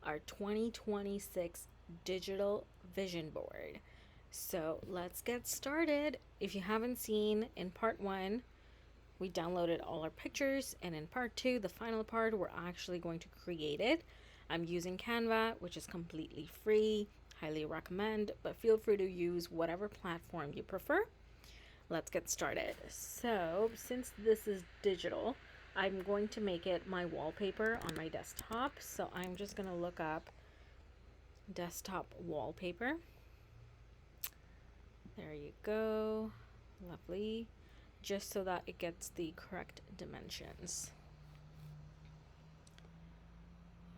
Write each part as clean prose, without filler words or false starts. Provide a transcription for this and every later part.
our 2026 digital vision board. So let's get started. If you haven't seen, in part one, we downloaded all our pictures, and in part two, the final part, we're actually going to create it. I'm using Canva, which is completely free. Highly recommend, but feel free to use whatever platform you prefer. Let's get started. So, since this is digital, I'm going to make it my wallpaper on my desktop. So I'm just going to look up desktop wallpaper. There you go. Lovely. Just so that it gets the correct dimensions.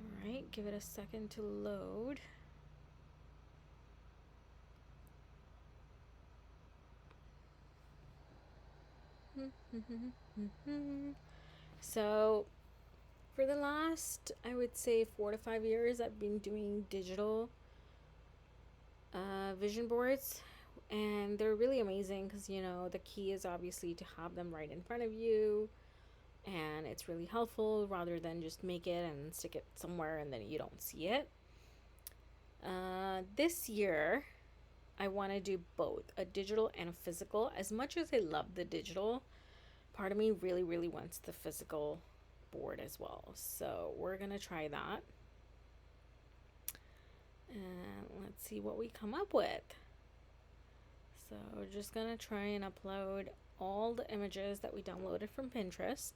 All right, give it a second to load. So for the last, I would say 4 to 5 years, I've been doing digital vision boards, and they're really amazing because, you know, the key is obviously to have them right in front of you, and it's really helpful rather than just make it and stick it somewhere and then you don't see it. This year, I want to do both a digital and a physical. As much as I love the digital, part of me really, really wants the physical board as well. So we're going to try that. And let's see what we come up with. So we're just going to try and upload all the images that we downloaded from Pinterest.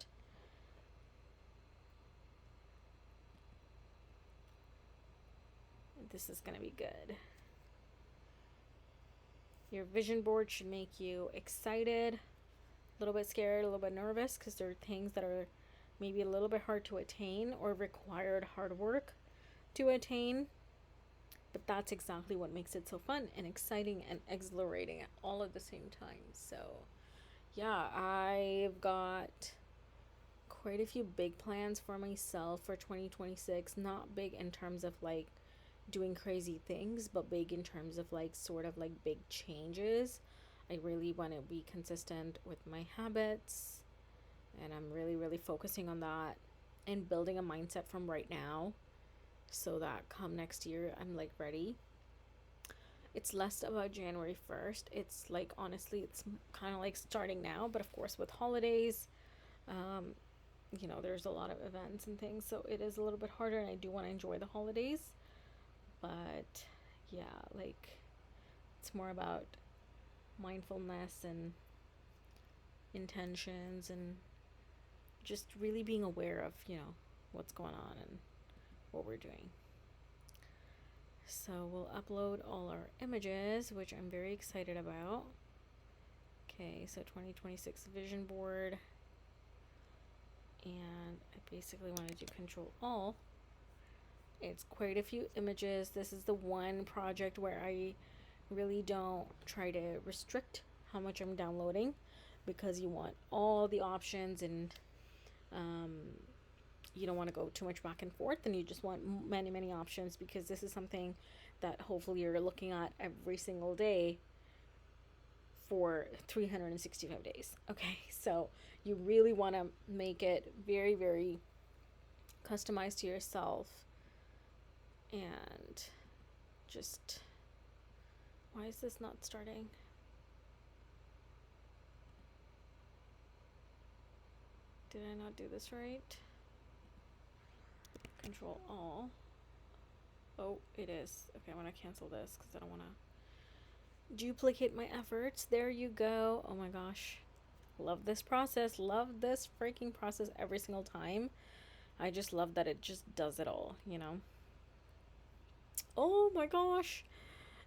This is going to be good. Your vision board should make you excited, a little bit scared, a little bit nervous, because there are things that are maybe a little bit hard to attain or required hard work to attain. But that's exactly what makes it so fun and exciting and exhilarating all at the same time. So yeah, I've got quite a few big plans for myself for 2026. Not big in terms of like doing crazy things, but big in terms of like sort of like big changes. I really want to be consistent with my habits, and I'm really, really focusing on that and building a mindset from right now so that come next year I'm like ready. It's less about January 1st. It's like, honestly, it's kind of like starting now, but of course with holidays, you know, there's a lot of events and things, so it is a little bit harder, and I do want to enjoy the holidays. But yeah, like, it's more about mindfulness and intentions and just really being aware of, you know, what's going on and what we're doing. So we'll upload all our images, which I'm very excited about. Okay, so 2026 vision board. And I basically want to do Control All. It's quite a few images. This is the one project where I really don't try to restrict how much I'm downloading, because you want all the options, and you don't want to go too much back and forth, and you just want many, many options, because this is something that hopefully you're looking at every single day for 365 days. Okay, so you really want to make it very, very customized to yourself. And just, why is this not starting? Did I not do this right? Control All. Oh, it is. Okay, I'm gonna cancel this because I don't want to duplicate my efforts. There you go. Oh my gosh, love this process. Love this freaking process every single time. I just love that it just does it all, you know. Oh my gosh,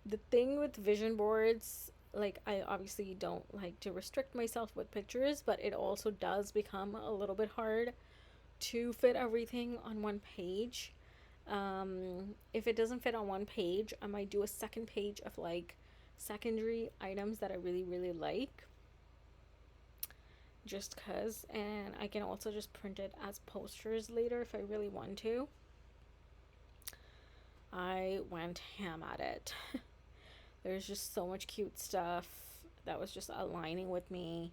the thing with vision boards, like, I obviously don't like to restrict myself with pictures, but it also does become a little bit hard to fit everything on one page. If it doesn't fit on one page, I might do a second page of like secondary items that I really, really like, just cuz. And I can also just print it as posters later if I really want to. I went ham at it. There's just so much cute stuff that was just aligning with me.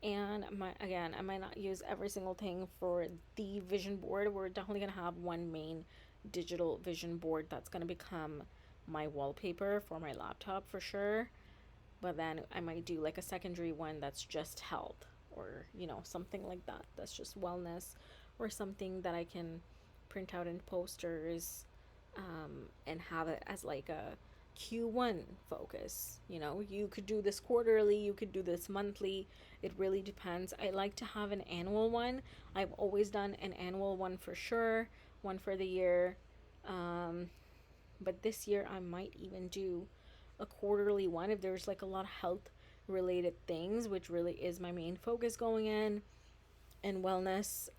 And I might not use every single thing for the vision board. We're definitely gonna have one main digital vision board that's going to become my wallpaper for my laptop for sure. But then I might do like a secondary one that's just health, or something like that, that's just wellness, or something that I can print out in posters, and have it as like a Q1 focus. You could do this quarterly, you could do this monthly. It really depends. I like to have an annual one. I've always done an annual one for sure, one for the year. But this year I might even do a quarterly one if there's like a lot of health related things, which really is my main focus going in, and wellness.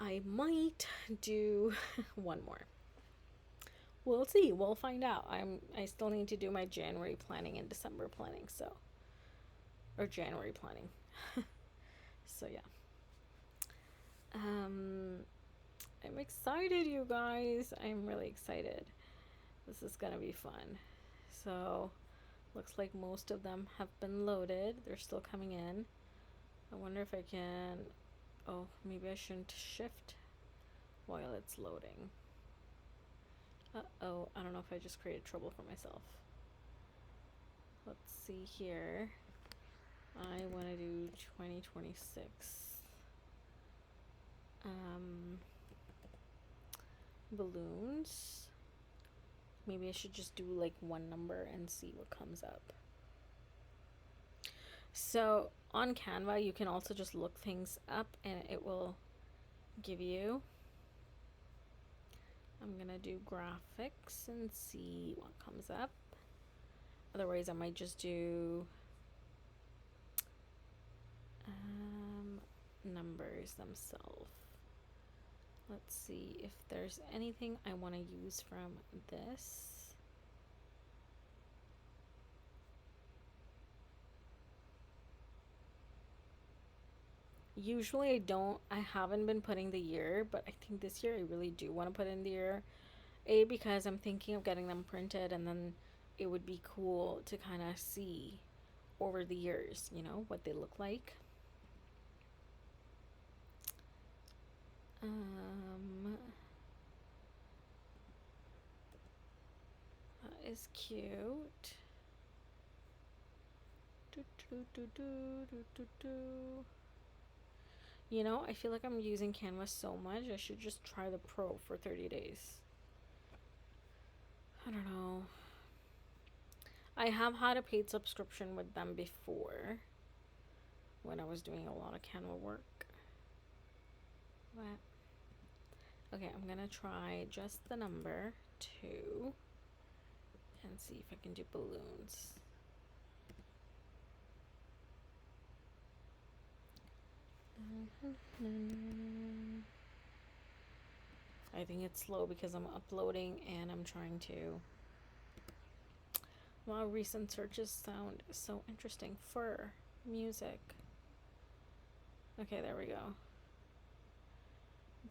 I might do one more. We'll see. We'll find out. I still need to do my January planning and December planning, or January planning. So yeah. I'm excited, you guys. I'm really excited. This is gonna be fun. So looks like most of them have been loaded. They're still coming in. I wonder if I can, oh, maybe I shouldn't shift while it's loading. Uh-oh, I don't know if I just created trouble for myself. Let's see here. I want to do 2026. Balloons. Maybe I should just do like one number and see what comes up. So on Canva, you can also just look things up and it will give you. I'm gonna do graphics and see what comes up. Otherwise, I might just do numbers themselves. Let's see if there's anything I want to use from this. Usually I haven't been putting the year, but I think this year I really do want to put in the year. Because I'm thinking of getting them printed, and then it would be cool to kind of see over the years, what they look like. That is cute. I feel like I'm using Canva so much. I should just try the Pro for 30 days. I don't know. I have had a paid subscription with them before when I was doing a lot of Canva work. But okay, I'm gonna try just the number 2 and see if I can do balloons. I think it's slow because I'm uploading and I'm trying to. Wow, recent searches sound so interesting. Fur, music. Okay, there we go.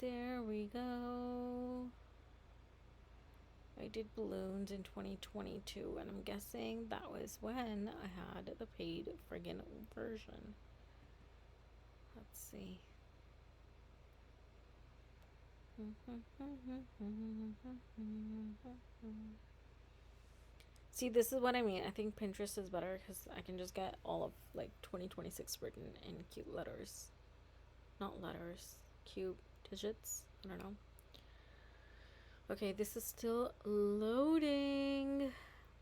There we go. I did balloons in 2022, and I'm guessing that was when I had the paid friggin' version. Let's see. See, this is what I mean. I think Pinterest is better because I can just get all of like 2026 written in cute letters. Not letters, cute digits. I don't know. Okay, this is still loading.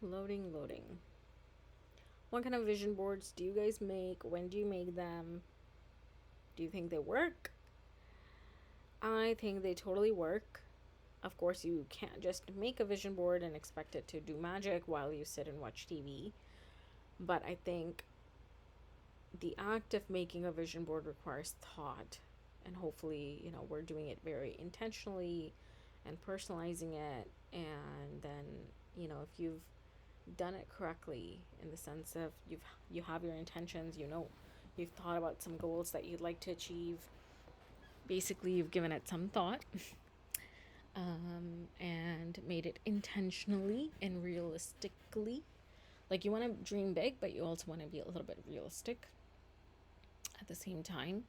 Loading. What kind of vision boards do you guys make? When do you make them? Do you think they work? I think they totally work. Of course, you can't just make a vision board and expect it to do magic while you sit and watch TV. But I think the act of making a vision board requires thought. And hopefully, we're doing it very intentionally and personalizing it. And then, if you've done it correctly, in the sense of you have your intentions, you've thought about some goals that you'd like to achieve. Basically, you've given it some thought. And made it intentionally and realistically. Like, you want to dream big, but you also want to be a little bit realistic at the same time.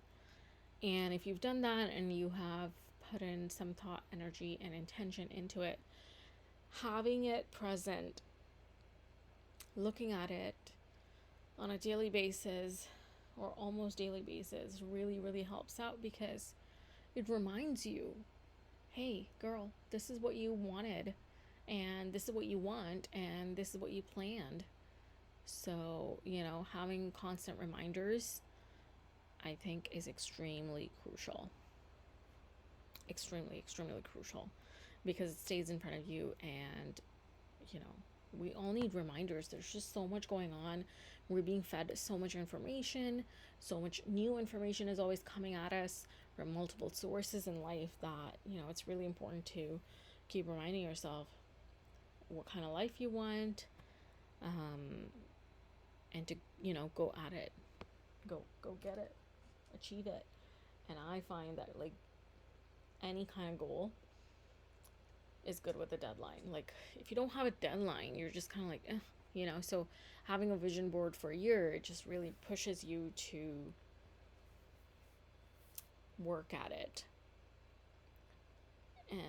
And if you've done that and you have put in some thought, energy, and intention into it, having it present, looking at it on a daily basis or almost daily basis really, really helps out, because it reminds you, hey, girl, this is what you wanted, and this is what you want, and this is what you planned. So, having constant reminders, I think, is extremely crucial. Extremely, extremely crucial, because it stays in front of you, and, we all need reminders. There's just so much going on. We're being fed so much information. So much new information is always coming at us from multiple sources in life that, it's really important to keep reminding yourself what kind of life you want, and to, go at it. Go get it. Achieve it. And I find that, like, any kind of goal is good with a deadline. Like, if you don't have a deadline, you're just kind of like, so having a vision board for a year, it just really pushes you to work at it, and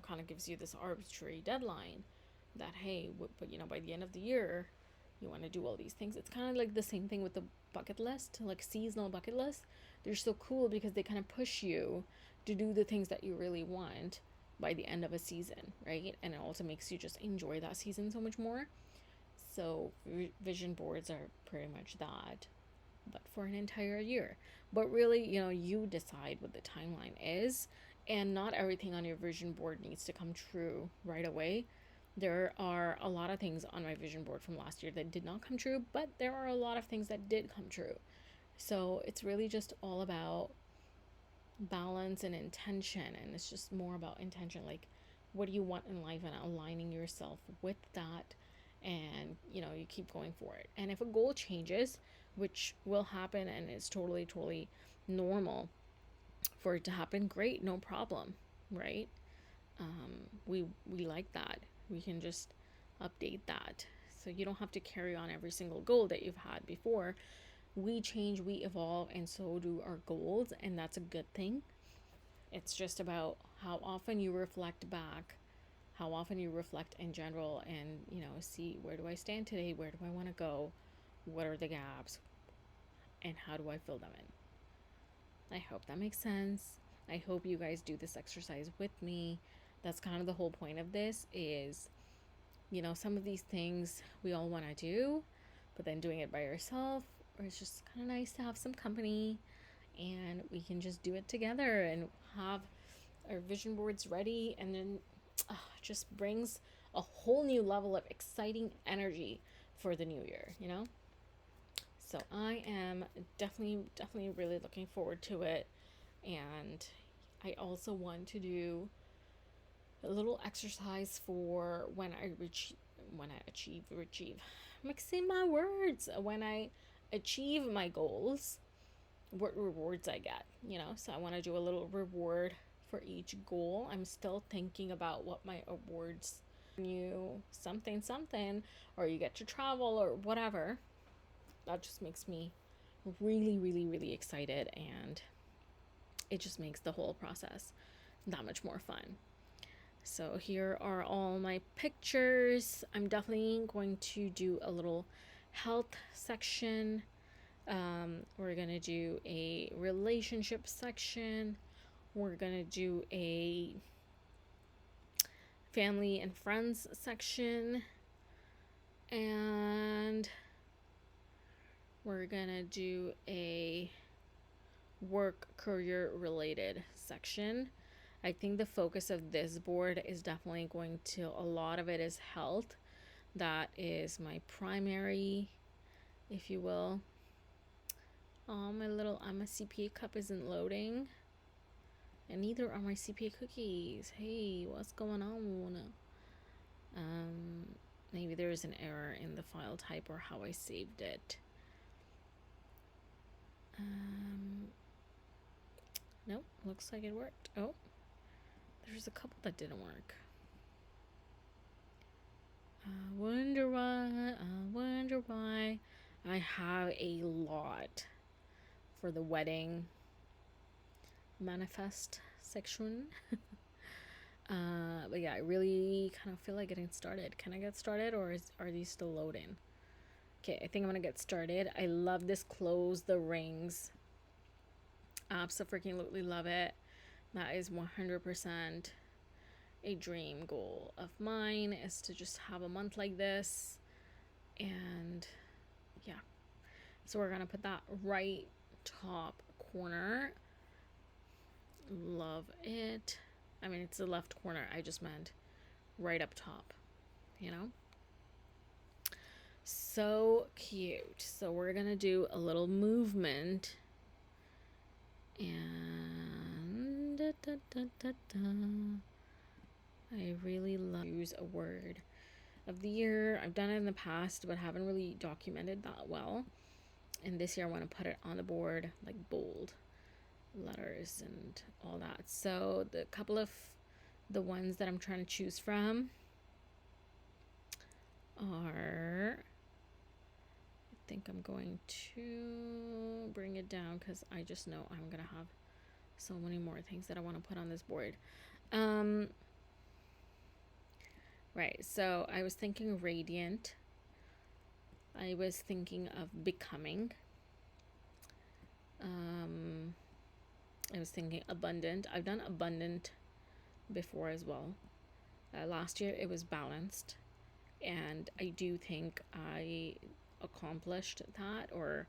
kind of gives you this arbitrary deadline that, hey, but by the end of the year you want to do all these things. It's kind of like the same thing with the bucket list, like seasonal bucket list. They're so cool because they kind of push you to do the things that you really want by the end of a season, right? And it also makes you just enjoy that season so much more. So vision boards are pretty much that, but for an entire year. But really, you decide what the timeline is, and not everything on your vision board needs to come true right away. There are a lot of things on my vision board from last year that did not come true, but there are a lot of things that did come true. So it's really just all about balance and intention, and it's just more about intention, like, what do you want in life, and aligning yourself with that, and you keep going for it. And if a goal changes, which will happen, and it's totally normal for it to happen, great, no problem, right? We like that. We can just update that, so you don't have to carry on every single goal that you've had before. We change, we evolve, and so do our goals, and that's a good thing. It's just about how often you reflect back, how often you reflect in general, and see, where do I stand today, where do I want to go, what are the gaps, and how do I fill them in. I hope that makes sense. I hope you guys do this exercise with me. That's kind of the whole point of this, is some of these things we all want to do, but then doing it by yourself, or it's just kind of nice to have some company, and we can just do it together and have our vision boards ready, and then just brings a whole new level of exciting energy for the new year, So I am definitely really looking forward to it. And I also want to do a little exercise for when I achieve mixing my words, when I achieve my goals, what rewards I get, so I want to do a little reward for each goal. I'm still thinking about what my awards, something, or you get to travel or whatever. That just makes me really excited, and it just makes the whole process that much more fun. So here are all my pictures. I'm definitely going to do a little health section. We're gonna do a relationship section. We're gonna do a family and friends section, and we're gonna do a work career related section. I think the focus of this board is definitely going to, a lot of it is health. That is my primary, if you will. My CPA cup isn't loading, and neither are my CPA cookies. Hey, what's going on? Maybe there is an error in the file type or how I saved it. Nope, looks like it worked. Oh, there's a couple that didn't work. I wonder why. I have a lot for the wedding manifest section. But yeah, I really kind of feel like getting started. Can I get started, or are these still loading? Okay, I think I'm gonna get started. I love this close the rings. Absolutely love it. That is 100% a dream goal of mine, is to just have a month like this. And yeah, so we're gonna put that right top corner. Love it. I mean, it's the left corner, I just meant right up top, you know? So cute. So we're gonna do a little movement, and I really love use a word of the year. I've done it in the past, but haven't really documented that well. And this year I want to put it on the board, like bold letters and all that. So the couple of the ones that I'm trying to choose from are, I think I'm going to bring it down because I just know I'm gonna have so many more things that I want to put on this board. Right, so I was thinking radiant. I was thinking of becoming. I was thinking abundant. I've done abundant before as well. Last year it was balanced, and I do think I accomplished that, or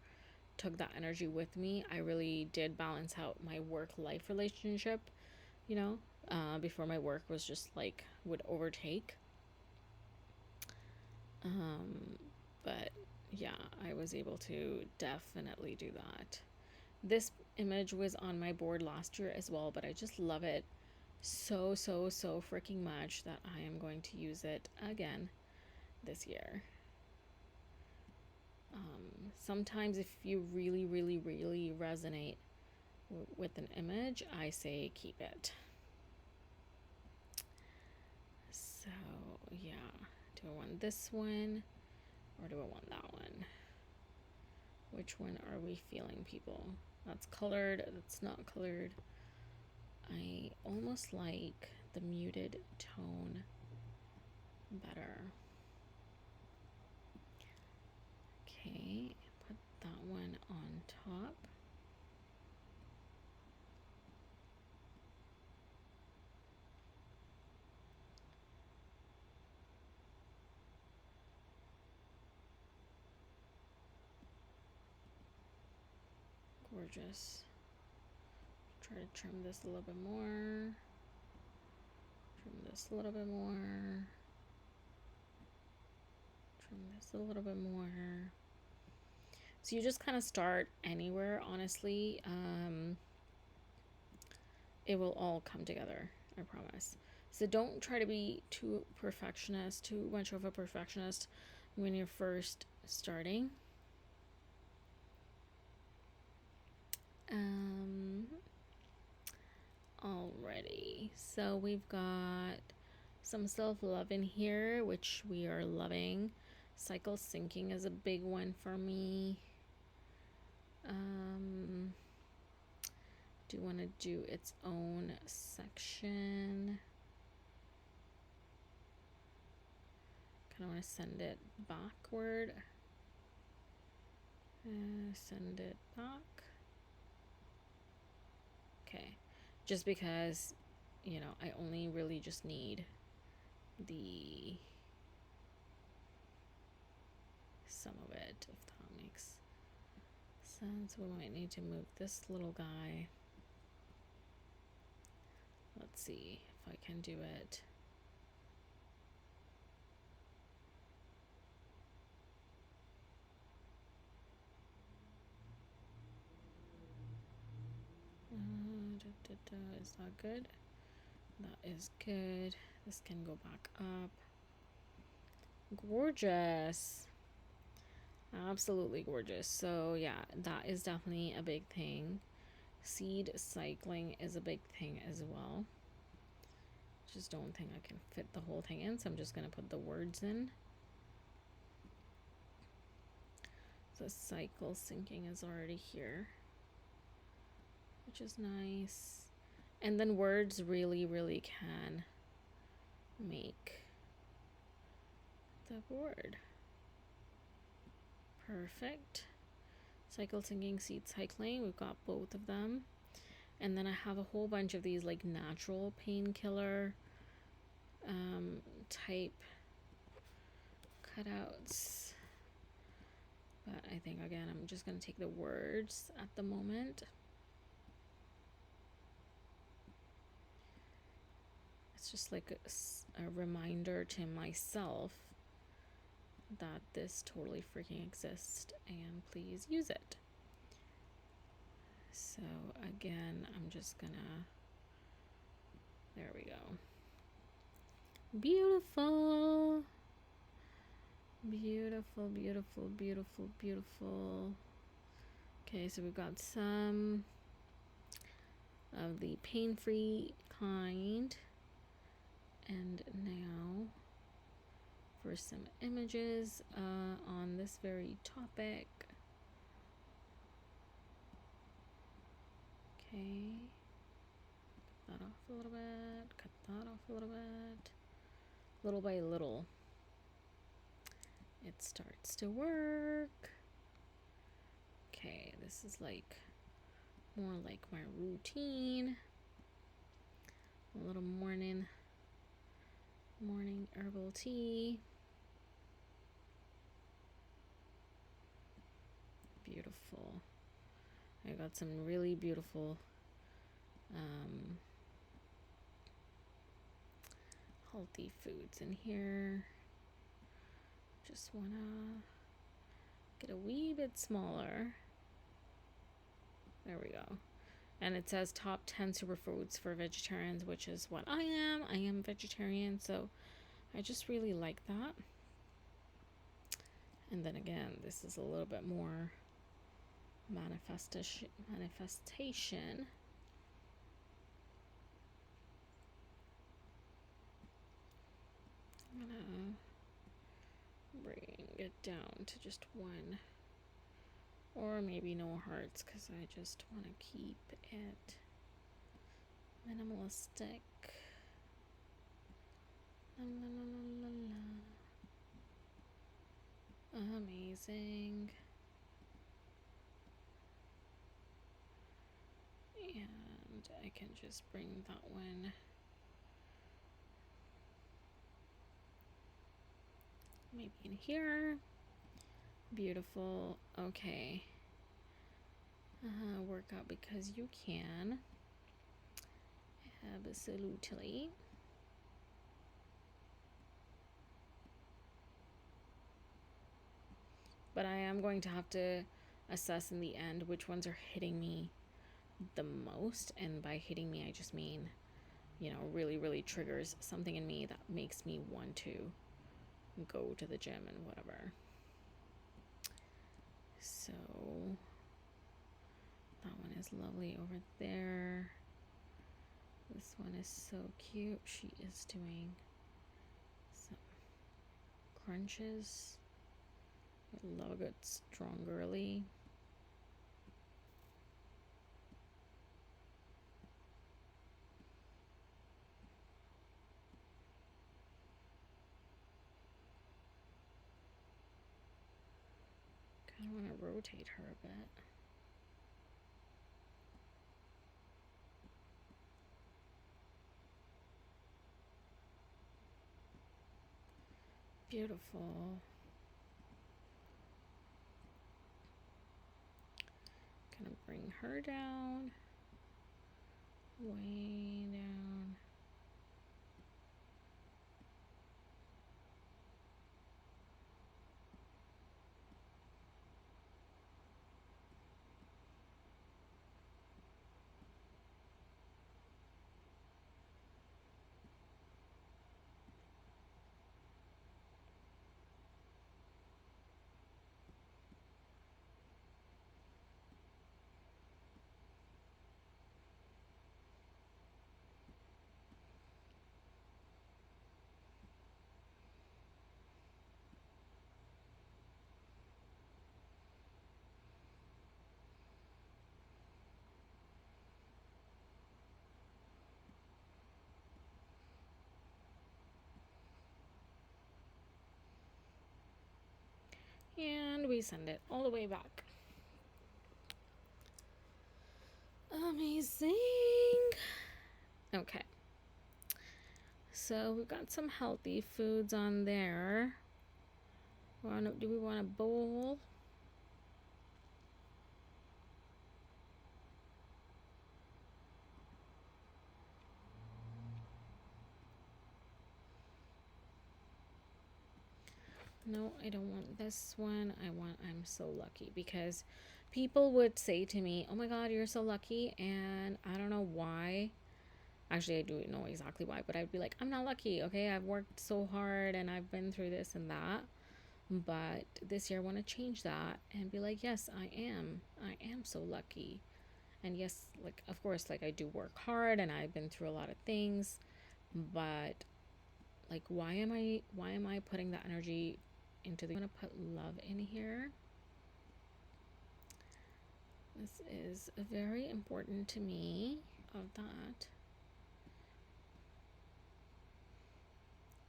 took that energy with me. I really did balance out my work-life relationship, you know, before my work was just like would overtake. But yeah, I was able to definitely do that. This image was on my board last year as well, but I just love it so freaking much that I am going to use it again this year. Sometimes if you really resonate with an image, I say keep it. So yeah, do I want this one or do I want that one? Which one are we feeling, people? That's colored, that's not colored. I almost like the muted tone better. Okay, put that one on top. Gorgeous. Try to trim this a little bit more. Trim this a little bit more. Trim this a little bit more. So you just kind of start anywhere, honestly. It will all come together, I promise. So don't try to be too much of a perfectionist when you're first starting. Alrighty, so we've got some self-love in here, which we are loving. Cycle syncing is a big one for me. Do want to do its own section. Kind of want to send it backward. Send it back. Okay, just because, you know, I only really just need the some of it, if that makes sense. We might need to move this little guy. Let's see if I can do it. Is that good? That is good. This can go back up. Gorgeous. Absolutely gorgeous. So yeah, that is definitely a big thing. Seed cycling is a big thing as well. Just don't think I can fit the whole thing in, so I'm just gonna put the words in. So cycle syncing is already here, which is nice. And then words really, really can make the board. Perfect. Cycle singing, seed cycling. We've got both of them. And then I have a whole bunch of these like natural painkiller type cutouts. But I think, again, I'm just going to take the words at the moment. It's just like a reminder to myself that this totally freaking exists and please use it. So again, I'm just gonna, there we go. Beautiful. Beautiful, beautiful, beautiful, beautiful. Okay, so we've got some of the pain-free kind. And now for some images on this very topic. Okay, cut that off a little bit, cut that off a little bit. Little by little, it starts to work. Okay, this is like more like my routine. A little morning herbal tea. Beautiful. I got some really beautiful healthy foods in here. Just wanna get a wee bit smaller. There we go. And it says top 10 superfoods for vegetarians, which is what I am. I am vegetarian, so I just really like that. And then again, this is a little bit more manifestation. I'm gonna bring it down to just one, or maybe no hearts, because I just want to keep it minimalistic. La, la, la, la, la. Amazing. And I can just bring that one maybe in here. Beautiful. Okay. Work out because you can. Absolutely. But I am going to have to assess in the end which ones are hitting me the most. And by hitting me, I just mean, you know, really, really triggers something in me that makes me want to go to the gym and whatever. So that one is lovely over there. This one is so cute. She is doing some crunches. I love a good strong girly. Kind of want to rotate her a bit. Beautiful. Kind of bring her down, way down. And we send it all the way back. Amazing. Okay. So we've got some healthy foods on there. Do we want a bowl? No, I don't want this one. I want I'm so lucky, because people would say to me, "Oh my god, you're so lucky." And I don't know why. Actually, I do know exactly why, but I'd be like, "I'm not lucky, okay? I've worked so hard and I've been through this and that." But this year I want to change that and be like, "Yes, I am. I am so lucky." And yes, like of course, like I do work hard and I've been through a lot of things, but like why am I putting that energy into the, I'm gonna put love in here. This is very important to me of that.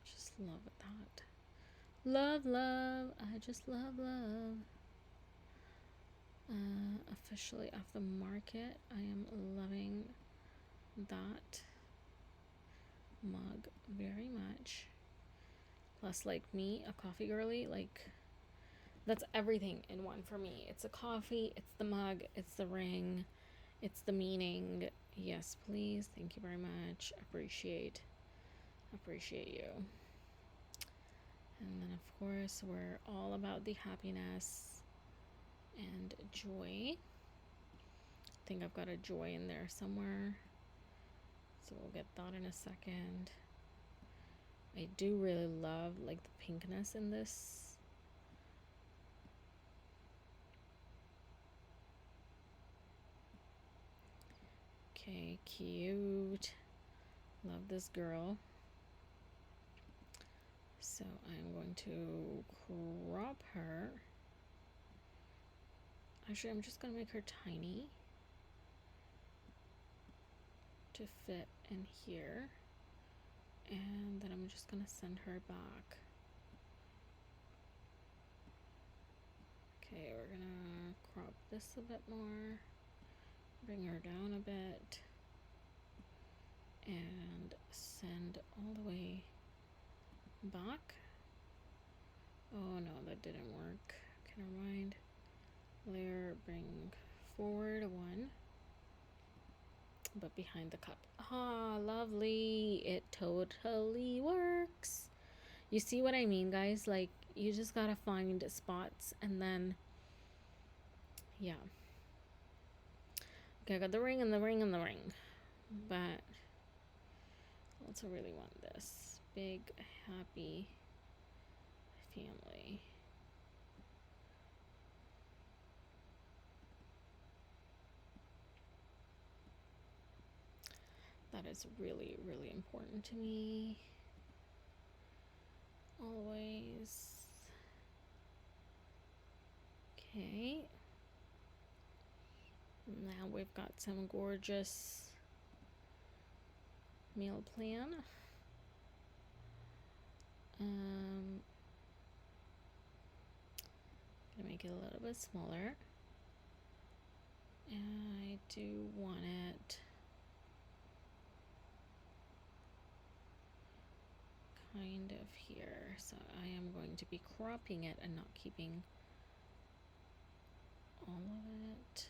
Just love that. Love. I just love. Officially off the market. I am loving that mug very much. Plus, like me, a coffee girly, like that's everything in one for me. It's a coffee, it's the mug, it's the ring, it's the meaning. Yes, please. Thank you very much. Appreciate you. And then of course we're all about the happiness and joy. I think I've got a joy in there somewhere, so we'll get that in a second. I do really love like the pinkness in this. Okay, cute. Love this girl. So I'm going to crop her. Actually, I'm just going to make her tiny to fit in here. And then I'm just going to send her back. Okay, we're going to crop this a bit more. Bring her down a bit. And send all the way back. Oh no, that didn't work. Okay, never mind. Layer, bring forward one, but behind the cup. Ah, lovely. It totally works. You see what I mean, guys? Like, you just gotta find spots and then, yeah. Okay, I got the ring and the ring and the ring. But I also really want this big, happy family. That is really, really important to me. Always. Okay. Now we've got some gorgeous meal plan. Gonna make it a little bit smaller. And I do want it kind of here. So I am going to be cropping it and not keeping all of it.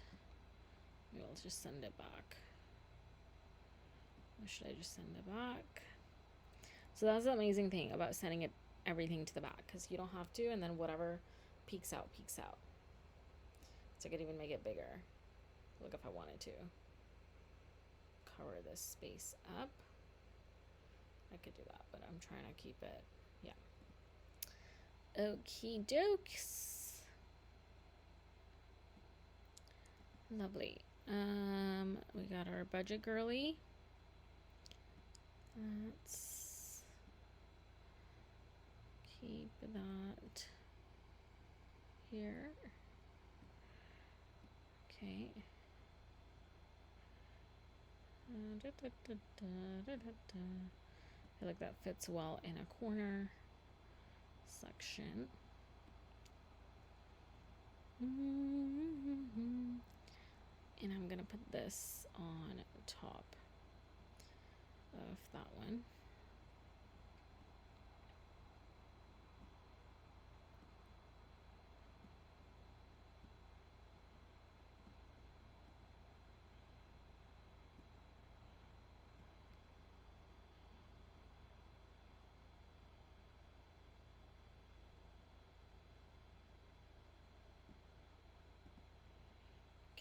Maybe I'll just send it back. Or should I just send it back? So that's the amazing thing about sending it everything to the back, because you don't have to, and then whatever peeks out. So I could even make it bigger. Look, if I wanted to cover this space up, I could do that, but I'm trying to keep it, yeah. Okie dokes. Lovely. We got our budget girly. Let's keep that here. Okay. I feel like that fits well in a corner section. And I'm gonna put this on top of that one.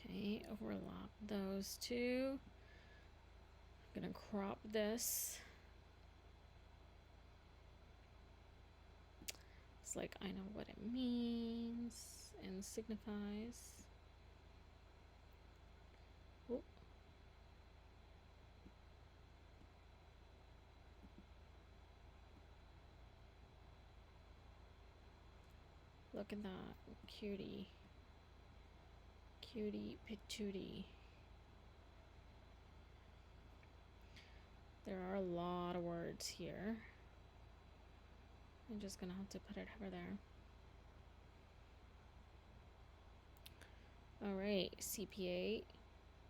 Okay, overlap those two. I'm gonna crop this. It's like I know what it means and signifies. Oh. Look at that, cutie. Cutie patootie. There are a lot of words here. I'm just gonna have to put it over there. All right, CPA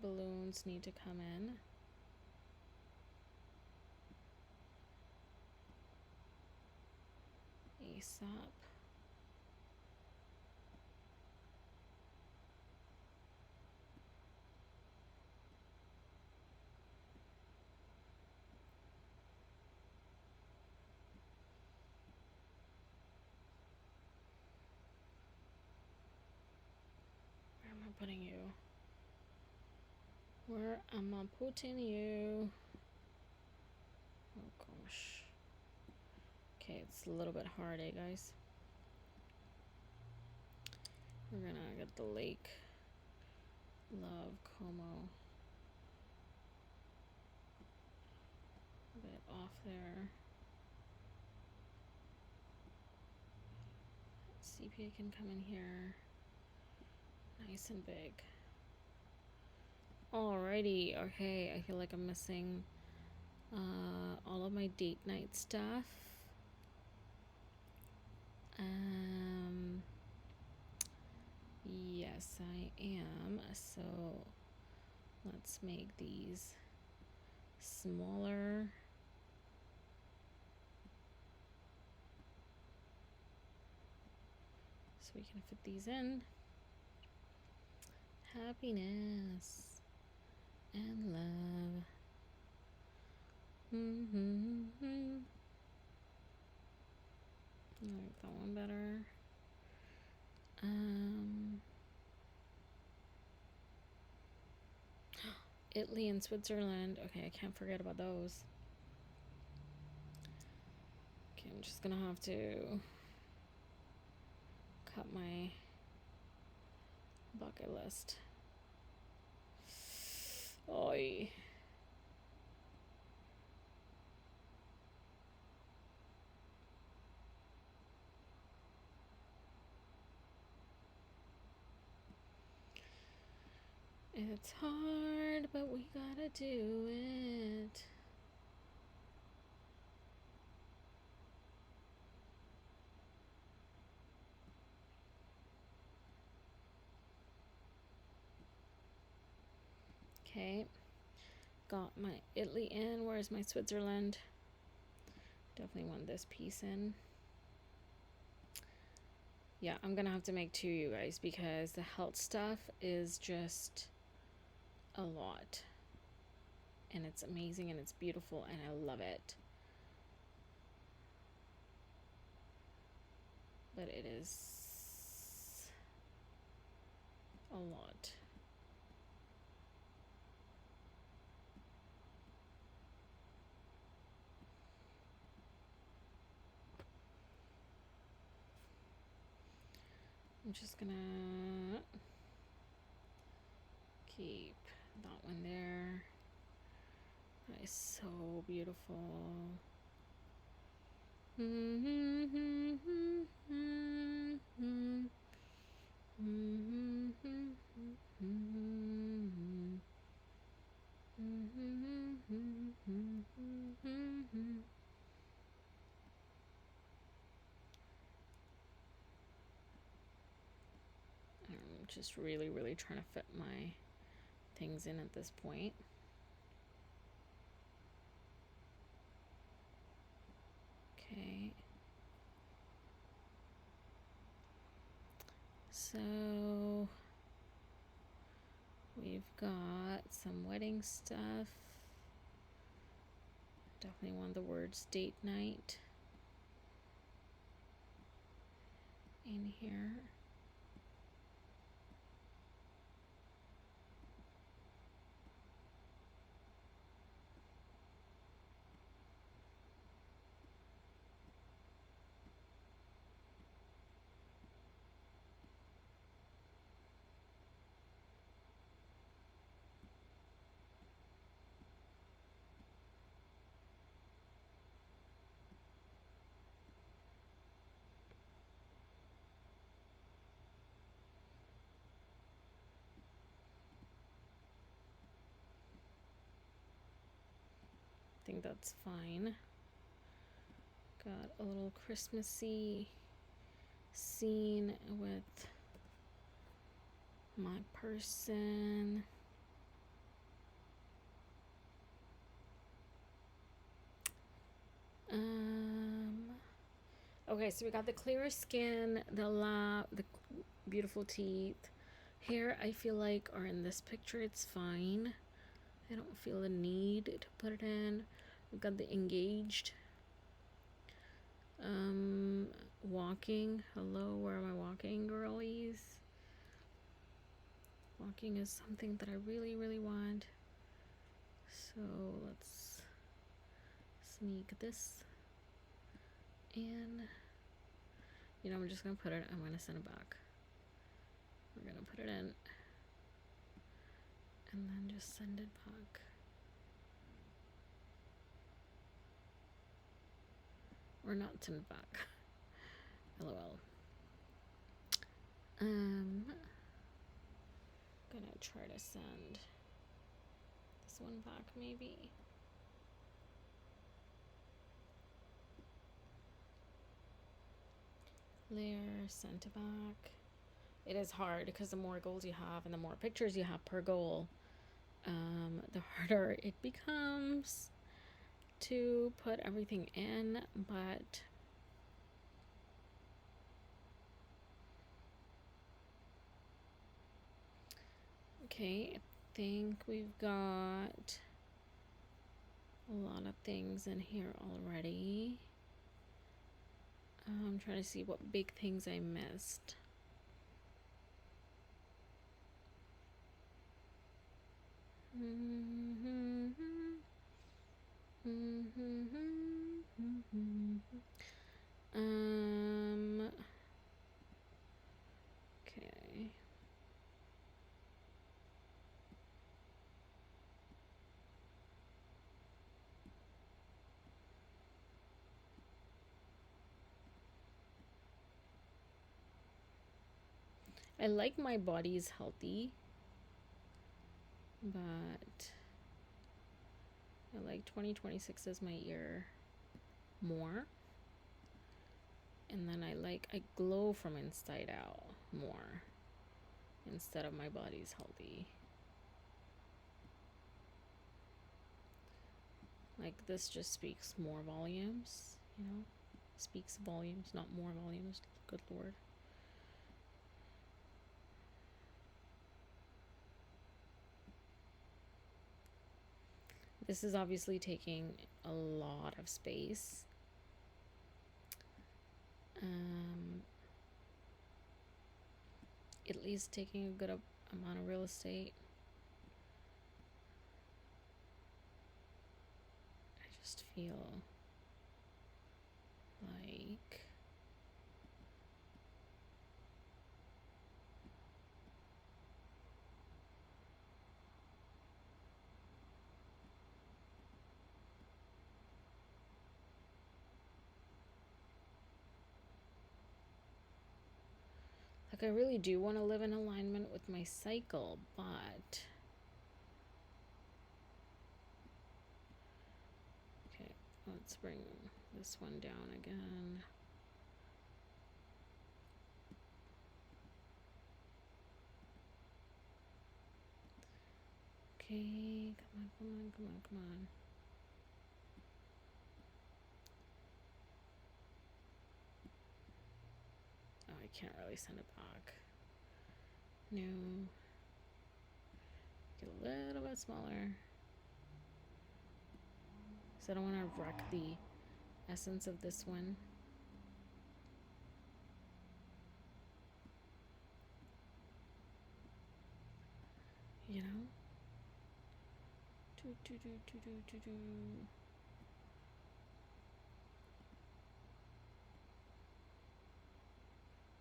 balloons need to come in. ASAP. Where am I putting you? Where am I putting you? Oh gosh. Okay, it's a little bit hard, eh, guys? We're gonna get the lake. Love Como. A bit off there. CPA can come in here. Nice and big. Alrighty, okay, I feel like I'm missing all of my date night stuff. Yes, I am. So let's make these smaller. So we can fit these in. Happiness and love. I like that one better. Italy and Switzerland. Okay, I can't forget about those. Okay, I'm just gonna have to cut my bucket list. Oi. It's hard, but we gotta do it. Okay, got my Italy in. Where's my Switzerland? Definitely want this piece in. Yeah, I'm gonna have to make two, you guys, because the health stuff is just a lot. And it's amazing and it's beautiful and I love it. But it is a lot. I'm just gonna keep that one there. That is so beautiful. Just really, really trying to fit my things in at this point. Okay. So we've got some wedding stuff. Definitely want the words date night in here. I think that's fine. Got a little Christmassy scene with my person. Okay, so we got the clear skin, the beautiful teeth. Hair, I feel like, are in this picture. It's fine. I don't feel a need to put it in. We've got the engaged. Walking. Hello, where am I walking, girlies? Walking is something that I really, really want. So let's sneak this in. You know, I'm just gonna put it, I'm gonna send it back. We're gonna put it in and then just send it back. Or not send it back. LOL. Gonna try to send this one back maybe. Layer, sent it back. It is hard because the more goals you have and the more pictures you have per goal, the harder it becomes to put everything in, but okay, I think we've got a lot of things in here already. I'm trying to see what big things I missed. Okay. I like my body's healthy, but I like 2026 as my year more. And then I glow from inside out more instead of my body's healthy. Like this just speaks more volumes, you know? Speaks volumes, not more volumes. Good Lord. This is obviously taking a lot of space. At least taking a good amount of real estate. I just feel like I really do want to live in alignment with my cycle, but okay, let's bring this one down again. Okay, come on, come on, come on, come on. Oh, I can't really send it back. No. Get a little bit smaller. Because I don't want to wreck the essence of this one. You know? Do, do, do, do, do, do, do.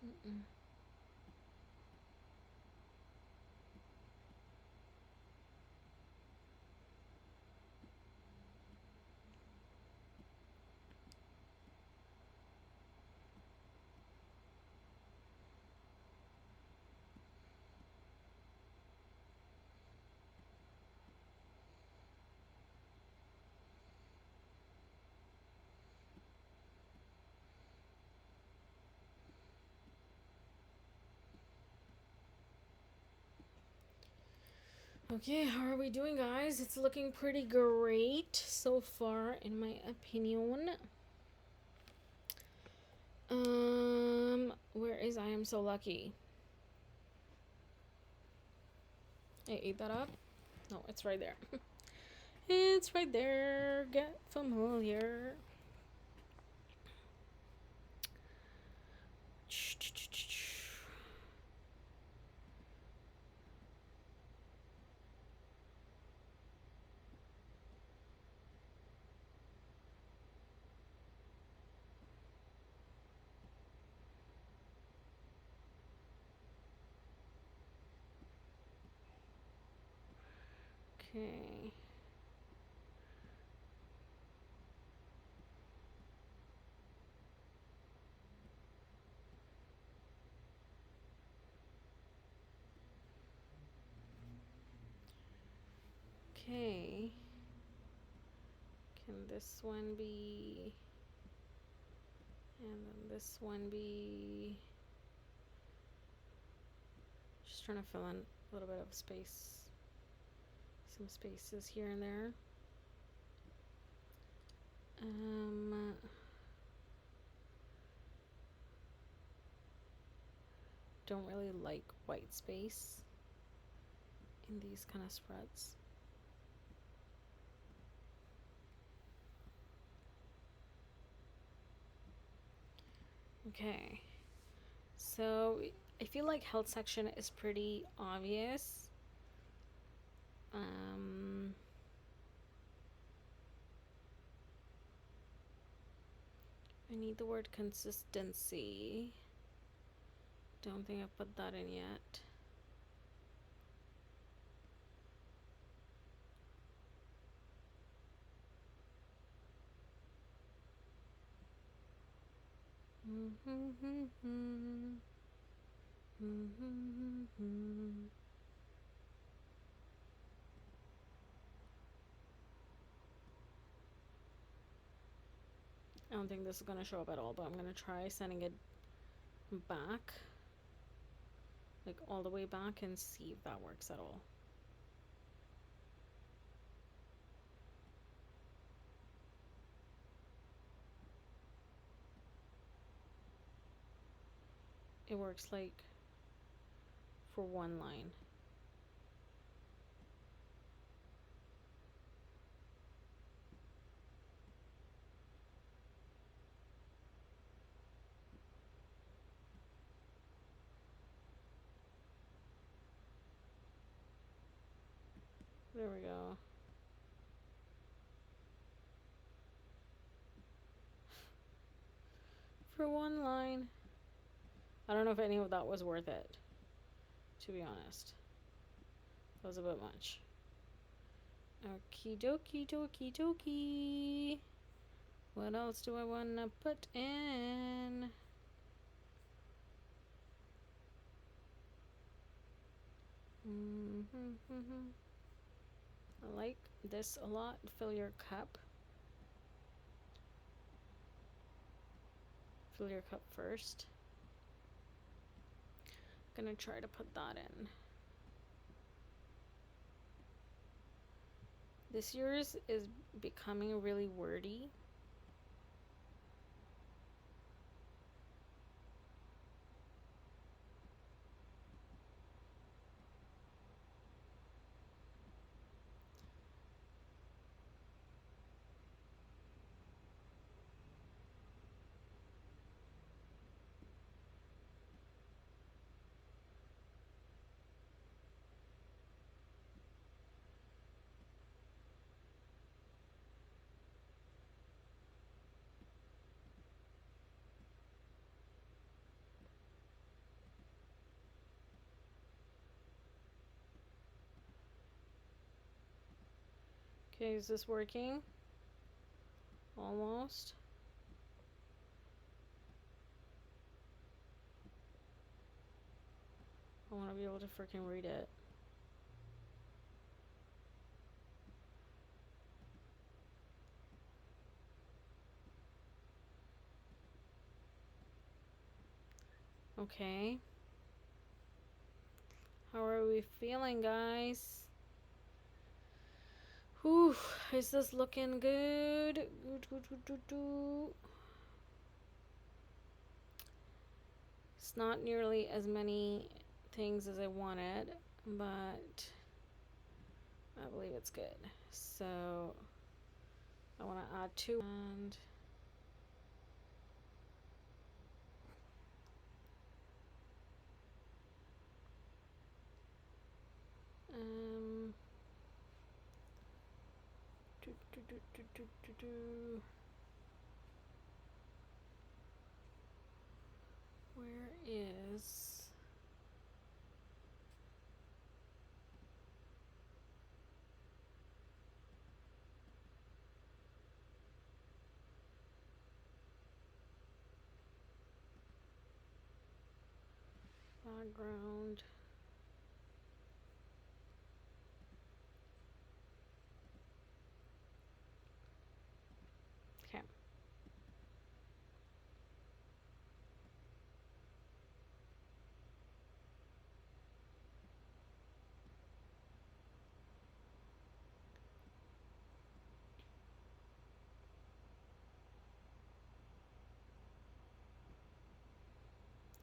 Mm-mm. Okay, how are we doing, guys? It's looking pretty great so far, in my opinion. Where is I Am So Lucky? I ate that up? No, it's right there. It's right there. Get familiar. Okay. Okay. Can this one be... And then this one be... Just trying to fill in a little bit of space. Some spaces here and there. Don't really like white space in these kind of spreads. Okay, so I feel like health section is pretty obvious. I need the word consistency. Don't think I've put that in yet. I don't think this is going to show up at all, but I'm going to try sending it back. Like all the way back and see if that works at all. It works like for one line. There we go. For one line. I don't know if any of that was worth it, to be honest. That was a bit much. Okie dokie dokie dokie. What else do I want to put in? I like this a lot. Fill your cup. Fill your cup first. Gonna try to put that in. This yours is becoming really wordy. Okay, is this working? Almost. I want to be able to freaking read it. Okay. How are we feeling, guys? Whew, is this looking good? It's not nearly as many things as I wanted, but I believe it's good. So I want to add 2 and where is background? Okay.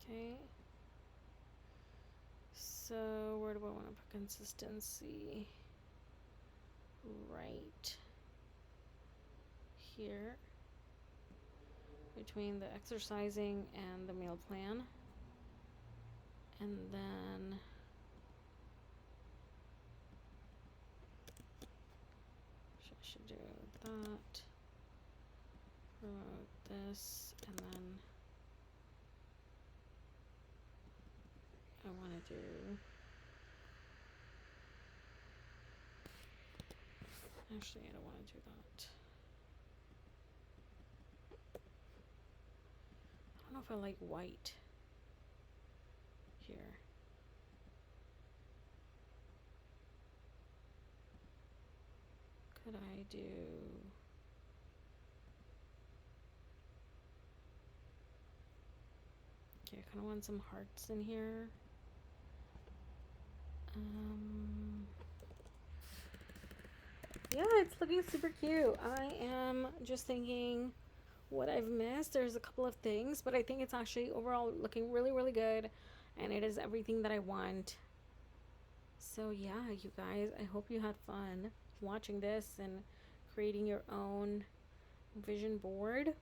Okay. So where do I want to put consistency? Right here between the exercising and the meal plan. And then I should do that. Promote this, and then I want to do actually I don't want to do that. I don't know if I like white here. Could I do okay, I kind of want some hearts in here. Yeah, it's looking super cute. I am just thinking what I've missed. There's a couple of things, but I think it's actually overall looking really, really good, and it is everything that I want. So yeah, you guys, I hope you had fun watching this and creating your own vision board.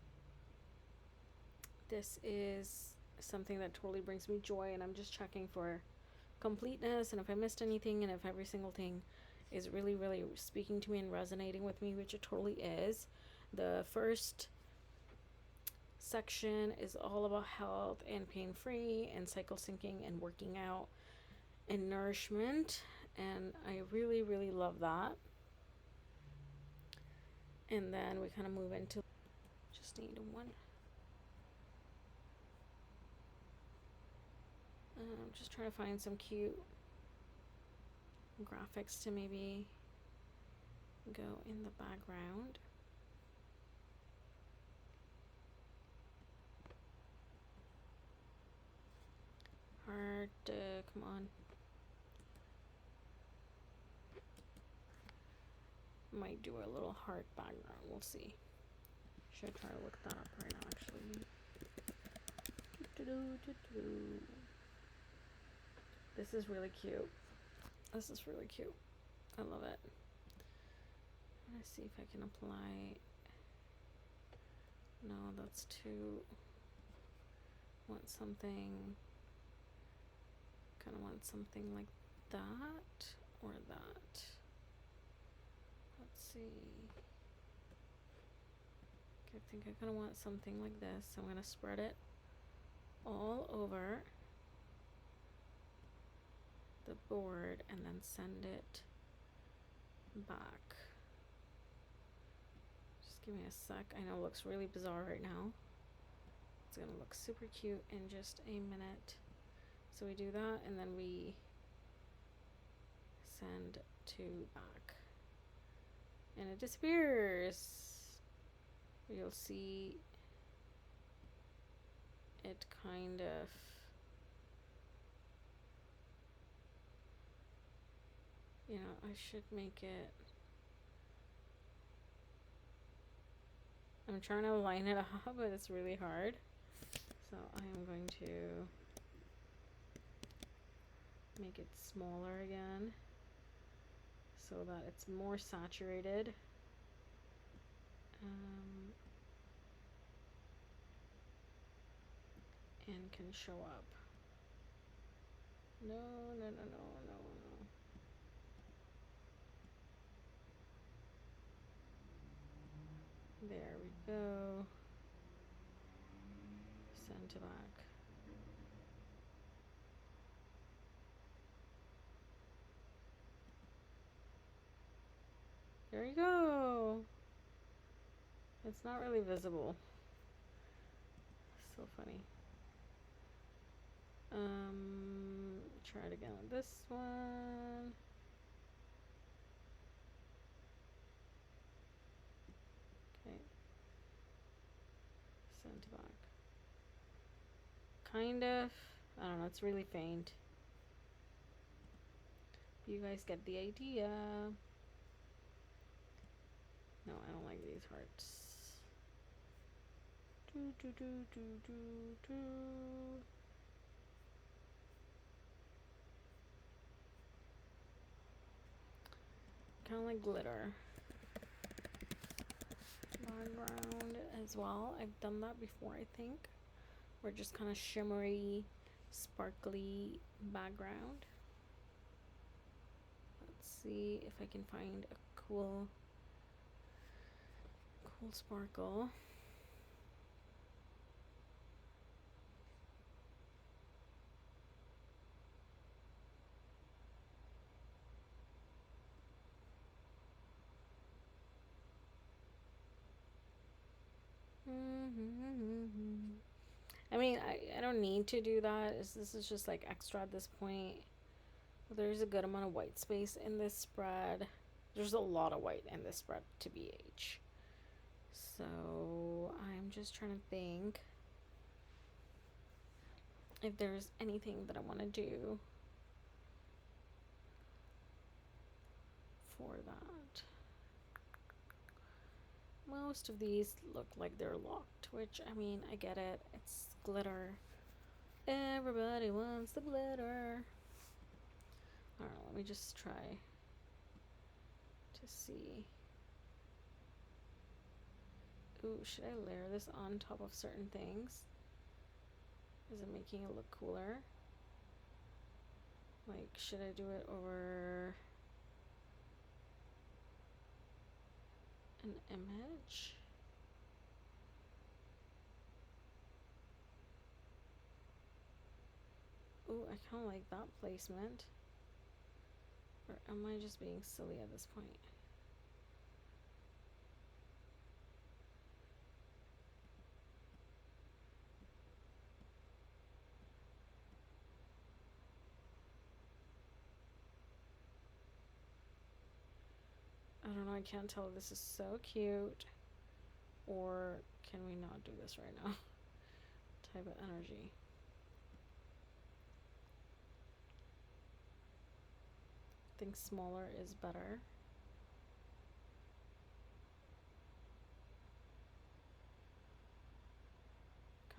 This is something that totally brings me joy, and I'm just checking for completeness and if I missed anything and if every single thing is really, really speaking to me and resonating with me, which it totally is. The first section is all about health and pain-free and cycle syncing and working out and nourishment, and I really, really love that. And then we kind of move into just need one. Just trying to find some cute graphics to maybe go in the background. Hard to, come on. might do a little heart background. We'll see. Should try to look that up right now, actually. This is really cute. This is really cute. I love it. Let's see if I can apply. No, that's too. Want something. Kind of want something like that or that. Let's see. Okay, I think I kind of want something like this. So I'm gonna spread it all over the board and then send it back. Just give me a sec. I know it looks really bizarre right now. It's gonna look super cute in just a minute. So we do that and then we send to back and it disappears. You'll see it kind of I should make it. I'm trying to line it up, but it's really hard. So I am going to make it smaller again so that it's more saturated. And can show up. No. There we go. Send to back. There you go. It's not really visible. So funny. Try it again on this one. Okay. Send to back. Kind of. I don't know, it's really faint. You guys get the idea. No, I don't like these hearts. Kind of like glitter background as well. I've done that before, I think. Or just kind of shimmery, sparkly background. Let's see if I can find a cool sparkle. I mean, I don't need to do that. This is just like extra at this point. There's a good amount of white space in this spread. There's a lot of white in this spread to BH. So I'm just trying to think if there's anything that I want to do for that. Most of these look like they're locked, which, I mean, I get it. It's glitter. Everybody wants the glitter. Alright, let me just try to see. Ooh, should I layer this on top of certain things? Is it making it look cooler? Like, should I do it over an image? Ooh, I kind of like that placement. Or am I just being silly at this point? I don't know, I can't tell if this is so cute. Or can we not do this right now? Type of energy. I think smaller is better.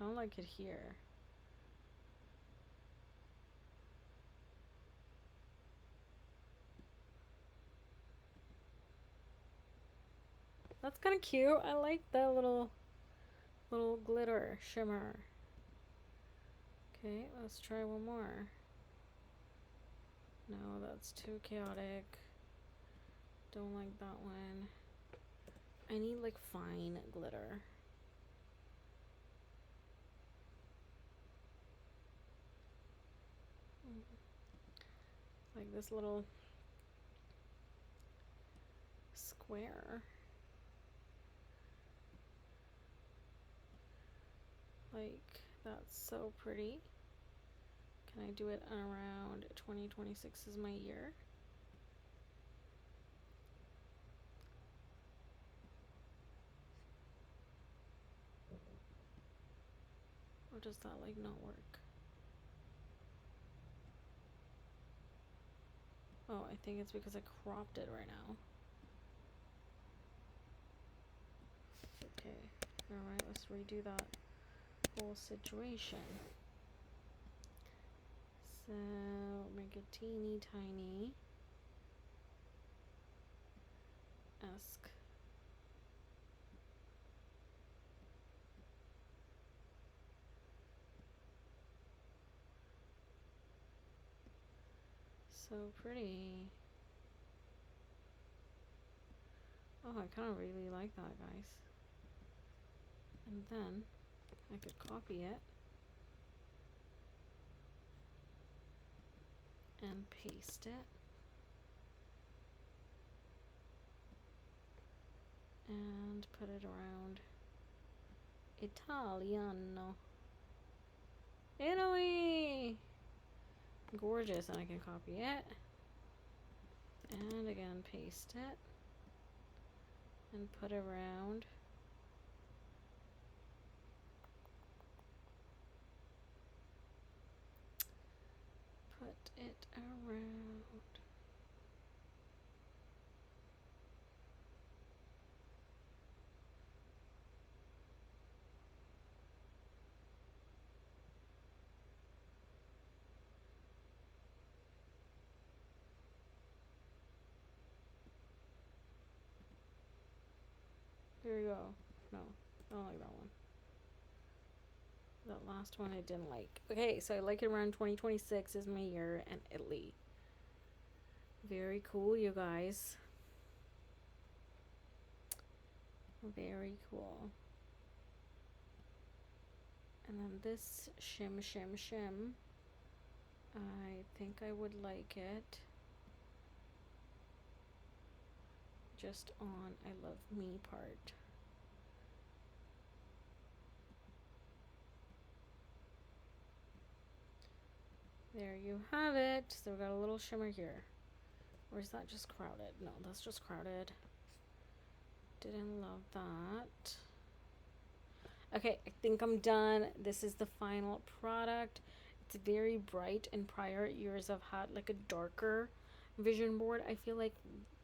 kind of like it here. That's kind of cute. I like the little glitter shimmer. Okay, let's try one more. No, that's too chaotic. Don't like that one. I need like fine glitter. Like this little square. Like, that's so pretty. Can I do it around 2026 is my year? Or does that like not work? Oh, I think it's because I cropped it right now. Okay, alright, let's redo that whole situation. So, make it teeny tiny. Esque. So pretty. Oh, I kind of really like that, guys. And then I could copy it and paste it. And put it around Italiano. Italy! Gorgeous, and I can copy it. And again, paste it. And put around. Put it around. There you go. No, I don't like that one. That last one I didn't like. Okay, so I like it around 2026 is my year, and Italy. Very cool, you guys. Very cool. And then this shim. I think I would like it just on I love me part. There you have it. So we got a little shimmer here. Or is that just crowded? No, that's just crowded. Didn't love that. Okay, I think I'm done. This is the final product. It's very bright. In prior years I've had like a darker vision board. I feel like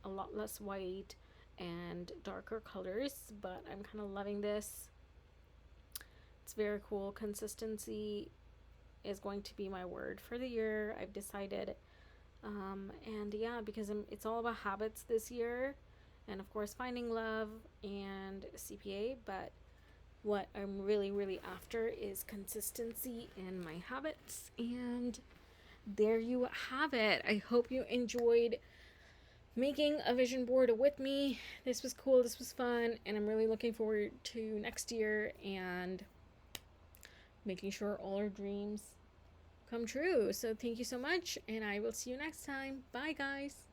a lot less white and darker colors, but I'm kind of loving this. It's very cool. Consistency is going to be my word for the year. I've decided. And yeah, because it's all about habits this year, and of course finding love and CPA, but what I'm really after is consistency in my habits. And there you have it. I hope you enjoyed making a vision board with me. This was cool, this was fun, and I'm really looking forward to next year and making sure all our dreams come true. So thank you so much, and I will see you next time. Bye, guys.